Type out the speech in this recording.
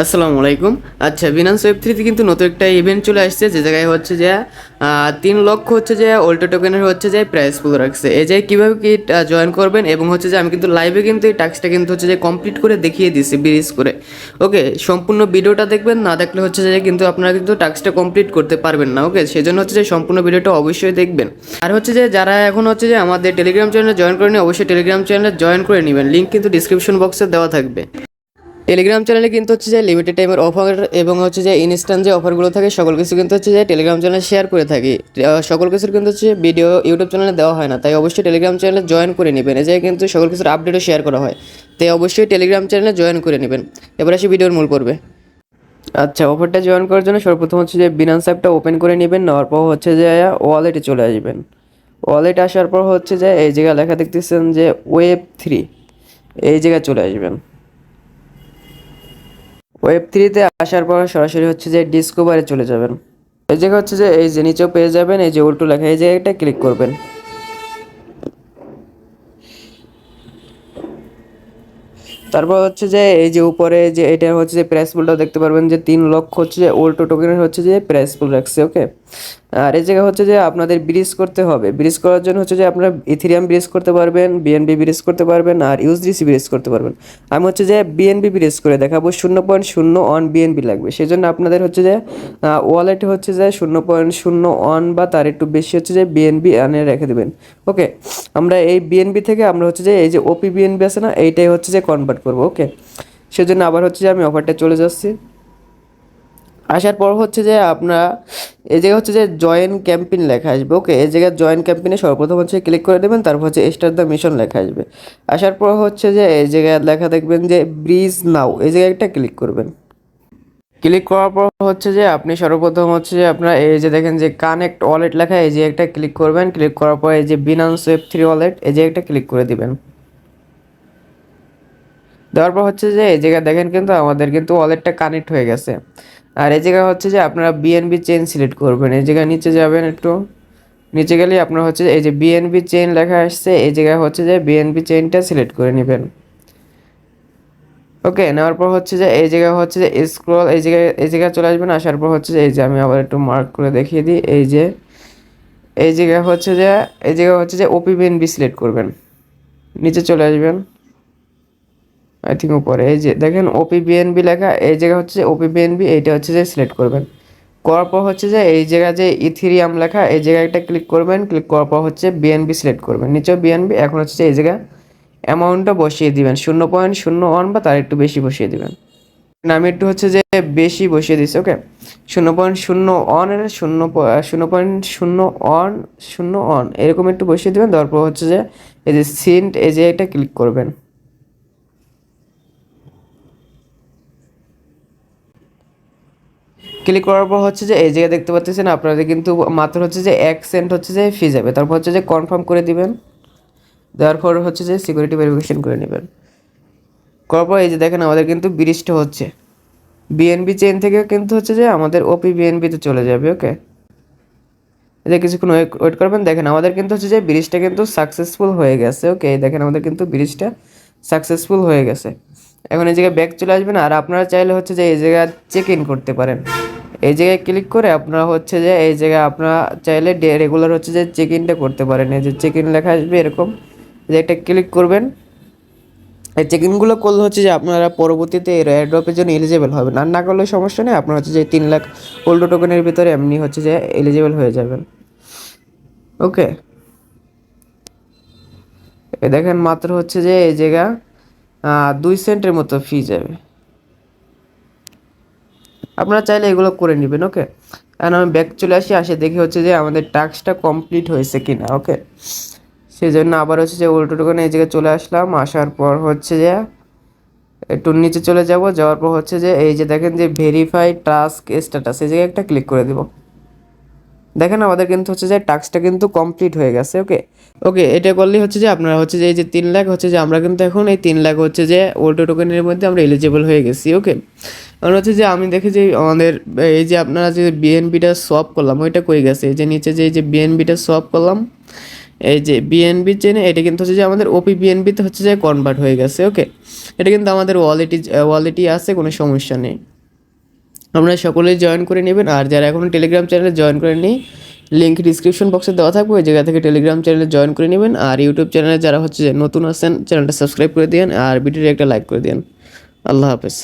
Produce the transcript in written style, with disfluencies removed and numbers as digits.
আসসালামু আলাইকুম। আচ্ছা, বিনান্স ওয়েব থ্রিতে কিন্তু নতুন একটা ইভেন্ট চলে আসছে, যে জায়গায় হচ্ছে যে 3 লক্ষ হচ্ছে যে ওল্টো টোকেনের হচ্ছে যে প্রাইস পুল রাখছে। এই যে কীভাবে কি জয়েন করবেন, এবং হচ্ছে যে আমি কিন্তু লাইভে কিন্তু এই টাস্কটা কিন্তু হচ্ছে যে কমপ্লিট করে দেখিয়ে দিছি ব্রিজ করে। ওকে, সম্পূর্ণ ভিডিওটা দেখবেন, না দেখলে হচ্ছে যে কিন্তু আপনারা কিন্তু টাস্কটা কমপ্লিট করতে পারবেন না। ওকে, সেজন্য হচ্ছে যে সম্পূর্ণ ভিডিওটা অবশ্যই দেখবেন। আর হচ্ছে যে যারা এখন হচ্ছে যে আমাদের টেলিগ্রাম চ্যানেলে জয়েন করেনি, অবশ্যই টেলিগ্রাম চ্যানেলে জয়েন করে নেবেন, লিঙ্ক কিন্তু ডিসক্রিপশন বক্সে দেওয়া থাকবে। টেলিগ্রাম চ্যানেলে কিন্তু হচ্ছে যে লিমিটেড টাইমের অফার এবং হচ্ছে যে ইনস্ট্যান্ট যে অফারগুলো থাকে সকল কিছু কিন্তু হচ্ছে যে টেলিগ্রাম চ্যানেলে শেয়ার করে থাকি। সকল কিছুর কিন্তু হচ্ছে ভিডিও ইউটিউব চ্যানেলে দেওয়া হয় না, তাই অবশ্যই টেলিগ্রাম চ্যানেলে জয়েন করে নেবেন। এই যে কিন্তু সকল কিছুর আপডেটও শেয়ার করা হয়, তাই অবশ্যই টেলিগ্রাম চ্যানেলে জয়েন করে নেবেন। এবার আসি ভিডিওর মূল পর্বে। আচ্ছা, অফারটা জয়েন করার জন্য সর্বপ্রথম হচ্ছে যে বিনান্স অ্যাপটা ওপেন করে নেবেন। নেওয়ার পর হচ্ছে যে ওয়ালেটে চলে আসবেন। ওয়ালেট আসার পর হচ্ছে যে এই জায়গায় লেখা দেখতেছেন যে ওয়েব 3, এই জায়গায় চলে আসবেন। ওয়েব 3-তে আসার পর সরাসরি হচ্ছে যে ডিসকভারে চলে যাবেন। এই জায়গা হচ্ছে যে এই যে নিচেও পেয়ে যাবেন, এই যে উল্টো লেখা, এই জায়গাটা ক্লিক করবেন। তারপর হচ্ছে যে এই যে উপরে যে এটা হচ্ছে যে প্রাইস পুলটা দেখতে পারবেন যে 3 লক্ষ হচ্ছে যে ওল্টো টোকেনের হচ্ছে যে প্রাইস পুল রাখছে। ওকে, আর এই জায়গা হচ্ছে যে আপনাদের ব্রিজ করতে হবে। ব্রিজ করার জন্য হচ্ছে যে আপনারা ইথেরিয়াম ব্রিজ করতে পারবেন, বিএনবি ব্রিজ করতে পারবেন, আর ইউএসডিসি ব্রিজ করতে পারবেন। আমি হচ্ছে যে বিএনবি ব্রিজ করে দেখাবো। 0.01 বিএনবি লাগবে, সেই জন্য আপনাদের হচ্ছে যে ওয়ালেটে হচ্ছে যে 0.01 বা তার একটু বেশি হচ্ছে যে বিএনবি আনে রেখে দেবেন। ওকে, আমরা এই বিএনবি থেকে আমরা হচ্ছে যে এই যে ওপি বিএনবি আছে না, এইটাই হচ্ছে যে কনভার্ট করবো। ওকে, সেজন্য আবার হচ্ছে যে আমি অফারটা চলে যাচ্ছি। আসার পর হচ্ছে যে আপনারা এই জায়গায় হচ্ছে যে জয়েন ক্যাম্পেইন লেখা আসবে। ওকে, এই জায়গায় জয়েন ক্যাম্পেইনে সর্বপ্রথম হচ্ছে ক্লিক করে দেবেন, তারপর হচ্ছে স্টার্ট দ্য মিশন লেখা আসবে। আসার পর হচ্ছে যে এই জায়গায় লেখা দেখবেন যে ব্রিজ নাও, এই জায়গায় একটা ক্লিক করবেন। ক্লিক করার পর হচ্ছে যে আপনি সর্বপ্রথম হচ্ছে যে আপনার এই যে দেখেন যে কানেক্ট ওয়ালেট লেখা, এই যে একটা ক্লিক করবেন। ক্লিক করার পর এই যে বিনান্স ওয়েব 3 ওয়ালেট, এই যে একটা ক্লিক করে দিবেন। দেওয়ার পর হচ্ছে যে এই জায়গায় দেখেন কিন্তু আমাদের কিন্তু ওয়ালেটটা কানেক্ট হয়ে গেছে। আর এই জায়গায় হচ্ছে যে আপনারা বিএনবি চেইন সিলেক্ট করবেন। এই জায়গায় নিচে যাবেন, একটু নিচে গেলে আপনার হচ্ছে এই যে বিএনবি চেইন লেখা আসছে, এই জায়গায় হচ্ছে যে বিএনবি চেইনটা সিলেক্ট করে নেবেন। ওকে, নেওয়ার পর হচ্ছে যে এই জায়গায় হচ্ছে যে স্ক্রল, এই জায়গায় চলে আসবেন। আসার পর হচ্ছে যে এই যে আমি আবার একটু মার্ক করে দেখিয়ে দিই, এই যে এই জায়গায় হচ্ছে যে এই জায়গায় হচ্ছে যে ওপি বিএনবি সিলেক্ট করবেন। নিচে চলে আসবেন, আই থিঙ্ক উপরে এই যে দেখেন ওপি বিএনবি লেখা, এই জায়গা হচ্ছে যে ওপি বিএনবি, এইটা হচ্ছে যে সিলেক্ট করবেন। করার পর হচ্ছে যে এই জায়গায় যে ইথেরিয়াম লেখা, এই জায়গায় একটা ক্লিক করবেন। ক্লিক করার পর হচ্ছে বিএনবি সিলেক্ট করবেন, নিচেও বিএনবি। এখন হচ্ছে যে এই জায়গায় অ্যামাউন্টটা বসিয়ে দিবেন, 0.01 বা তার একটু বেশি বসিয়ে দিবেন। আমি একটু হচ্ছে যে বেশি বসিয়ে দিচ্ছি। ওকে, 0.01 এর 0.01 এরকম একটু বসিয়ে দেবেন। তারপর হচ্ছে যে এই যে সিন্ট, এই যে এটা ক্লিক করবেন। ক্লিক করার পর হচ্ছে যে এই জায়গায় দেখতে পাচ্ছেন আপনাদের কিন্তু মাত্র হচ্ছে যে 1 সেন্ট হচ্ছে যে ফি যাবে। তারপর হচ্ছে যে কনফার্ম করে দিবেন। দেওয়ার পর হচ্ছে যে সিকিউরিটি ভেরিফিকেশন করে নেবেন। করার পর এই যে দেখেন আমাদের কিন্তু ব্রিজটা হচ্ছে বিএনবি চেইন থেকে কিন্তু হচ্ছে যে আমাদের ওপি বিএনবিতে চলে যাবে। ওকে, এই যে কিছুক্ষণ ওয়েট করবেন। দেখেন আমাদের কিন্তু হচ্ছে যে ব্রিজটা কিন্তু সাকসেসফুল হয়ে গেছে। ওকে, দেখেন আমাদের কিন্তু ব্রিজটা সাকসেসফুল হয়ে গেছে। এখন এই জায়গায় ব্যাক চলে আসবেন, আর আপনারা চাইলে হচ্ছে যে এই জায়গায় চেক ইন করতে পারেন। এই জায়গায় ক্লিক করে আপনারা হচ্ছে যে এই জায়গায় আপনারা চাইলে রেগুলার হচ্ছে যে চেক ইনটা করতে পারেন। এই যে চেক ইন লেখা আসবে এরকম, যে একটা ক্লিক করবেন। এই চেক ইনগুলো করলে হচ্ছে যে আপনারা পরবর্তীতে এর এয়ারড্রপের জন্য এলিজিবল হবেন। আর না করলে সমস্যা নেই, আপনারা হচ্ছে যে 3 লাখ ওল্ড টোকেনের ভিতরে এমনি হচ্ছে যে এলিজিবল হয়ে যাবেন। ওকে, দেখেন মাত্র হচ্ছে যে এই জায়গা 2 সেন্টের মতো ফি যাবে। আপনারা চাইলে এগুলো করে নেবেন। ওকে, এখন আমি ব্যাক চলে আসি দেখি হচ্ছে যে আমাদের টাস্কটা কমপ্লিট হয়েছে কিনা। ওকে, সেই জন্য আবার হচ্ছে যে উল্টো টোকেনে এই জায়গায় চলে আসলাম। আসার পর হচ্ছে যে একটু নিচে চলে যাওয়ার পর হচ্ছে যে এই যে দেখেন যে ভেরিফাই টাস্ক স্ট্যাটাস, এই জায়গায় একটা ক্লিক করে দিব। দেখেন আমাদের কিন্তু হচ্ছে যে টাস্কটা কিন্তু কমপ্লিট হয়ে গেছে। ওকে ওকে, এটা করলেই হচ্ছে যে আপনারা হচ্ছে যে এই যে 3 লাখ হচ্ছে যে আমরা কিন্তু এখন এই 3 লাখ হচ্ছে যে ওল্টো টোকেনের মধ্যে আমরা এলিজিবল হয়ে গেছি। ওকে, কারণ হচ্ছে যে আমি দেখি যে আমাদের এই যে আপনারা যে বিএনবিটা সোয়াপ করলাম ওইটা কই গেছে, এই যে নিচে যে এই যে বিএনবিটা সোয়াপ করলাম, এই যে বিএনবি চেনে এটা কিন্তু হচ্ছে যে আমাদের ওপি বিএনবিতে হচ্ছে যে কনভার্ট হয়ে গেছে। ওকে, এটা কিন্তু আমাদের ওয়ালেটই আছে, কোনো সমস্যা নেই। আপনারা সকলেই জয়েন করে নেবেন। আর যারা এখনও টেলিগ্রাম চ্যানেলে জয়েন করেননি, লিঙ্ক ডিসক্রিপশন বক্সে দেওয়া থাকবে, ওই জায়গা থেকে টেলিগ্রাম চ্যানেলে জয়েন করে নেবেন। আর ইউটিউব চ্যানেলে যারা হচ্ছে যে নতুন আছেন, চ্যানেলটা সাবস্ক্রাইব করে দিন আর ভিডিওটি একটা লাইক করে দিন। আল্লাহ হাফেজ।